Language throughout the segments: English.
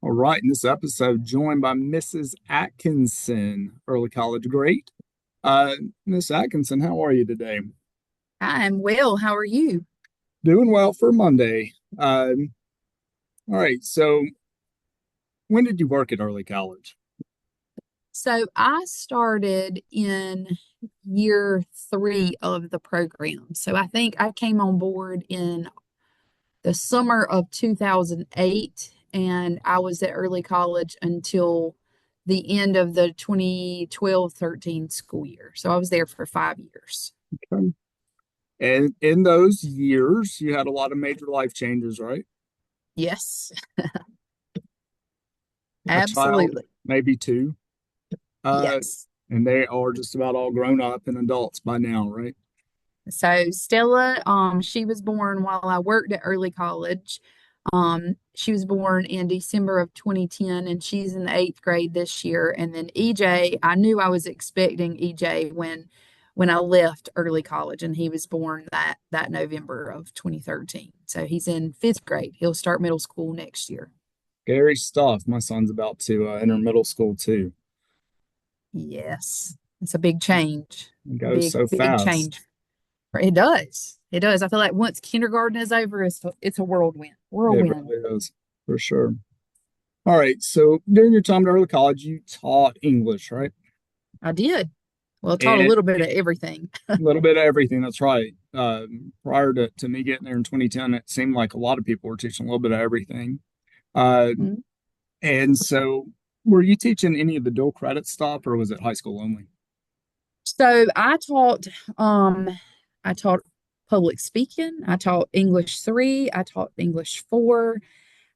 All right, in this episode, joined by Mrs. Atkinson, early college great. Uh, Miss Atkinson, how are you today? I'm well. How are you? Doing well for Monday. All right, so when did you work at early college? So I started in year 3 of the program. So I think I came on board in the summer of 2008, and I was at early college until the end of the 2012-13 school year. So I was there for 5 years. Okay. And in those years, you had a lot of major life changes, right? Yes, A child, absolutely. maybe two, uh, Yes. and they are just about all grown up and adults by now, right? So Stella, she was born while I worked at early college. She was born in December of 2010, and she's in the 8th grade this year. And then EJ, I knew I was expecting EJ when I left early college, and he was born that November of 2013. So he's in 5th grade. He'll start middle school next year. Scary stuff. My son's about to enter middle school too. Yes, it's a big change. It goes Big, so big fast. change. It does. It does. I feel like once kindergarten is over, it's a whirlwind. It Whirlwind. really is, for sure. All right. So during your time at early college, you taught English, right? I did. Well, I taught a And little bit of everything. a little bit of everything. That's right. Prior to me getting there in 2010, it seemed like a lot of people were teaching a little bit of everything. Uh, Mhm. and so, were you teaching any of the dual credit stuff, or was it high school only? So I taught public speaking, I taught English 3, I taught English 4,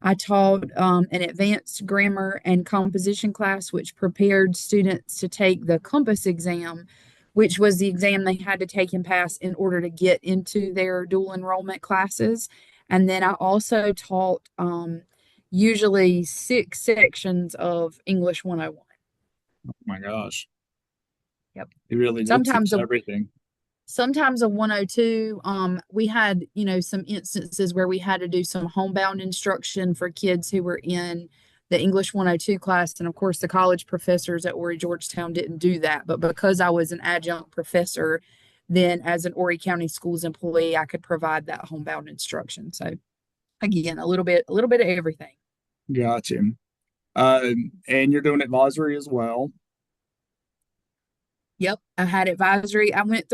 I taught an advanced grammar and composition class, which prepared students to take the Compass exam, which was the exam they had to take and pass in order to get into their dual enrollment classes. And then I also taught usually 6 sections of English 101. Oh my gosh, Yep. you really did teach Sometimes a everything. sometimes a 102. We had, some instances where we had to do some homebound instruction for kids who were in the English 102 class. And of course, the college professors at Horry Georgetown didn't do that. But because I was an adjunct professor, then as an Horry County Schools employee, I could provide that homebound instruction. So again, a little bit of everything. Gotcha. And you're doing advisory as well. Yep. I had advisory. I went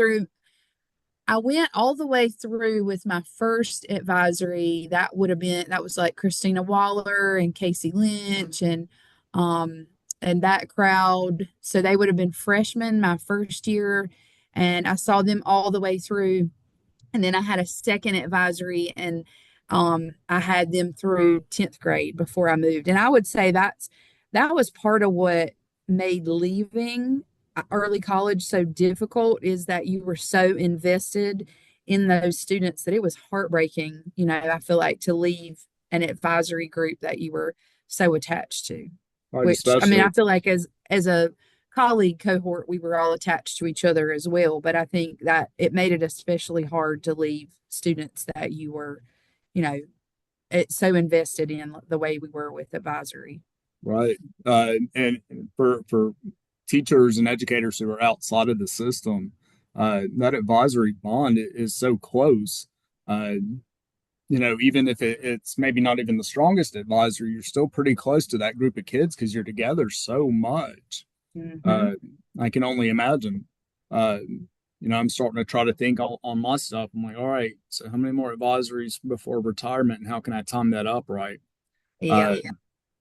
all the way through with my first advisory. That was like Christina Waller and Casey Lynch and that crowd. So they would have been freshmen my first year, and I saw them all the way through. And then I had a second advisory, and I had them through 10th grade before I moved. And I would say that was part of what made leaving early college so difficult, is that you were so invested in those students that it was heartbreaking. I feel like, to leave an advisory group that you were so attached to. Right, Which, I mean, especially I feel like as a colleague cohort, we were all attached to each other as well. But I think that it made it especially hard to leave students that you were, you know, so invested in, the way we were with advisory. right. And for teachers and educators who are outside of the system, that advisory bond is so close. Uh, even if it's maybe not even the strongest advisor, you're still pretty close to that group of kids because you're together so much. Hmm. Uh, I can only imagine. Uh, I'm starting to try to think on my stuff. I'm like, all right, so how many more advisories before retirement, and how can I time that up right? Yeah. Uh,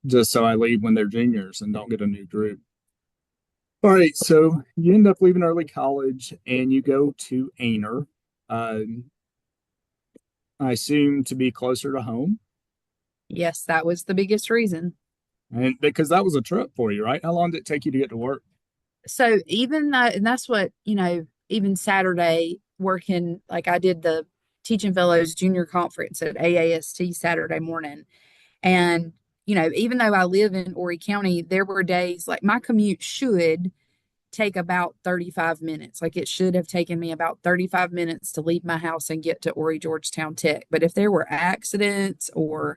just so I leave when they're juniors and don't get a new group. All right, so you end up leaving early college and you go to Aner. Uh, I assume to be closer to home, Yes, that was the biggest reason. and because that was a trip for you, right? How long did it take you to get to work? So even though, and that's what, even Saturday working, like I did the Teaching Fellows Junior Conference at AAST Saturday morning. And, even though I live in Horry County, there were days like my commute should take about 35 minutes. Like it should have taken me about 35 minutes to leave my house and get to Horry Georgetown Tech. But if there were accidents or,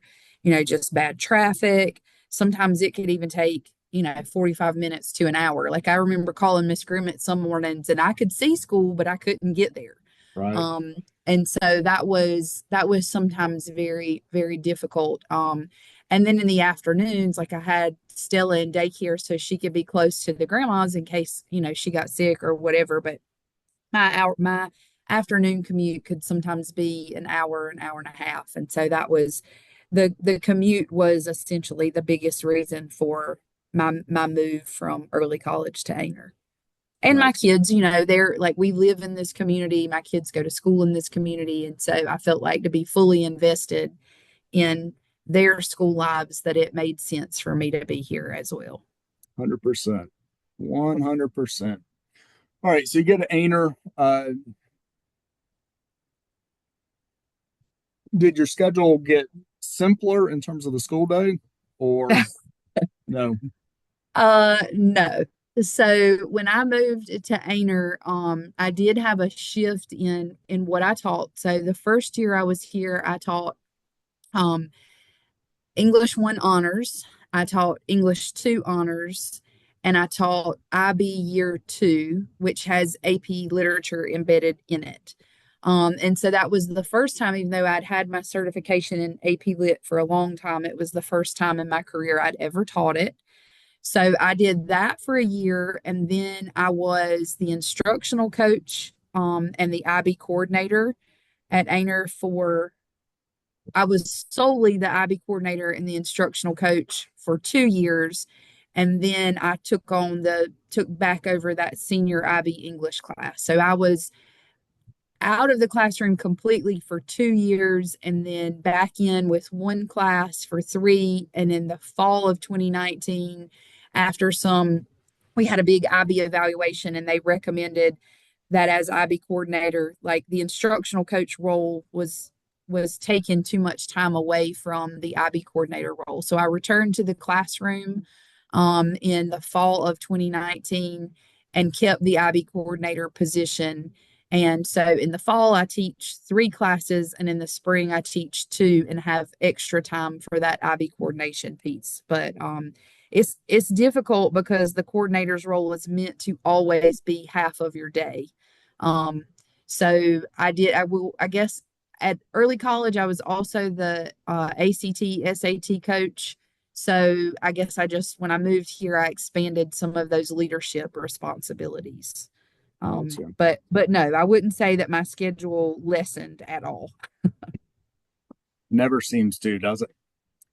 just bad traffic, sometimes it could even take, 45 minutes to an hour. Like I remember calling Miss Grimmett some mornings and I could see school, but I couldn't get there. Right. Um, and so that was sometimes very, very difficult. And then in the afternoons, like I had Stella in daycare so she could be close to the grandmas in case, she got sick or whatever. But my afternoon commute could sometimes be an hour and a half. And so that was the commute was essentially the biggest reason for my move from early college to Aner. And Right. my kids, they're like, we live in this community. My kids go to school in this community. And so I felt like to be fully invested in their school lives that it made sense for me to be here as well. 100%. 100%. All right. So you get an Aner. Did your schedule get simpler in terms of the school day or no? No. So when I moved to Aner, I did have a shift in what I taught. So the first year I was here, I taught um English 1 honors, I taught English 2 honors, and I taught IB year 2, which has AP literature embedded in it. And so that was the first time, even though I'd had my certification in AP Lit for a long time, it was the first time in my career I'd ever taught it. So I did that for a year, and then I was the instructional coach and the IB coordinator at Aner for I was solely the IB coordinator and the instructional coach for 2 years. And then I took back over that senior IB English class. So I was out of the classroom completely for 2 years and then back in with one class for three. And in the fall of 2019, after we had a big IB evaluation and they recommended that as IB coordinator, like the instructional coach role was taking too much time away from the IB coordinator role. So I returned to the classroom in the fall of 2019 and kept the IB coordinator position. And so in the fall, I teach 3 classes, and in the spring, I teach 2 and have extra time for that IB coordination piece. But it's difficult because the coordinator's role is meant to always be half of your day. Um, so I guess at early college, I was also the ACT, SAT coach. So I guess when I moved here, I expanded some of those leadership responsibilities. Gotcha. But no, I wouldn't say that my schedule lessened at all. Never seems to, does it?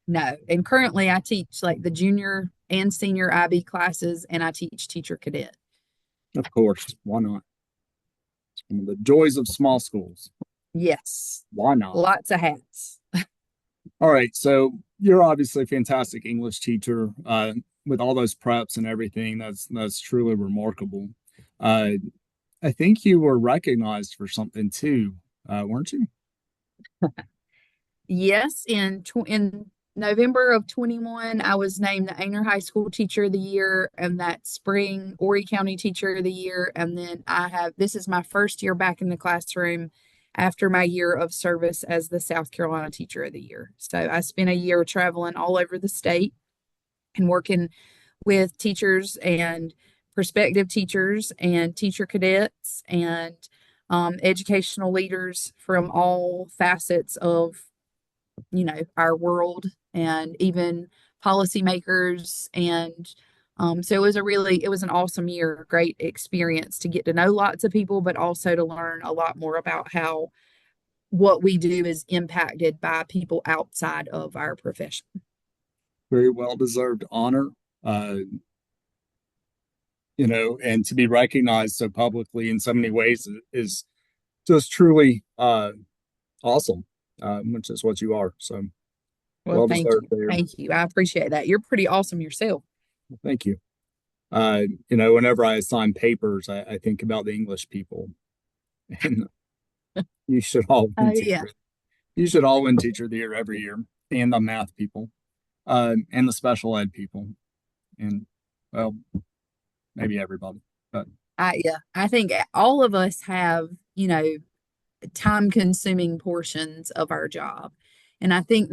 No. And currently I teach like the junior and senior IB classes and I teach teacher cadet. Of course. Why not? It's one of the joys of small schools. Yes. Why not? Lots of hats. All right. So you're obviously a fantastic English teacher with all those preps and everything. That's truly remarkable. Uh, I think you were recognized for something too, weren't you? Yes, in November of 21, I was named the Aner High School Teacher of the Year and that spring Horry County Teacher of the Year. And then this is my first year back in the classroom after my year of service as the South Carolina Teacher of the Year. So I spent a year traveling all over the state and working with teachers and prospective teachers and teacher cadets and educational leaders from all facets of our world and even policymakers. And so it was an awesome year, great experience to get to know lots of people, but also to learn a lot more about how what we do is impacted by people outside of our profession. Very well deserved honor. Uh, and to be recognized so publicly in so many ways is just truly awesome, which is what you are. So Well, well thank deserved you. there. Thank you. I appreciate that. You're pretty awesome yourself. Thank you. Whenever I assign papers, I think about the English people, and you should all Oh, win yeah. teacher. You should all win teacher of the year every year, and the math people, and the special ed people, and well, maybe everybody. But Yeah, I think all of us have, time consuming portions of our job. And I think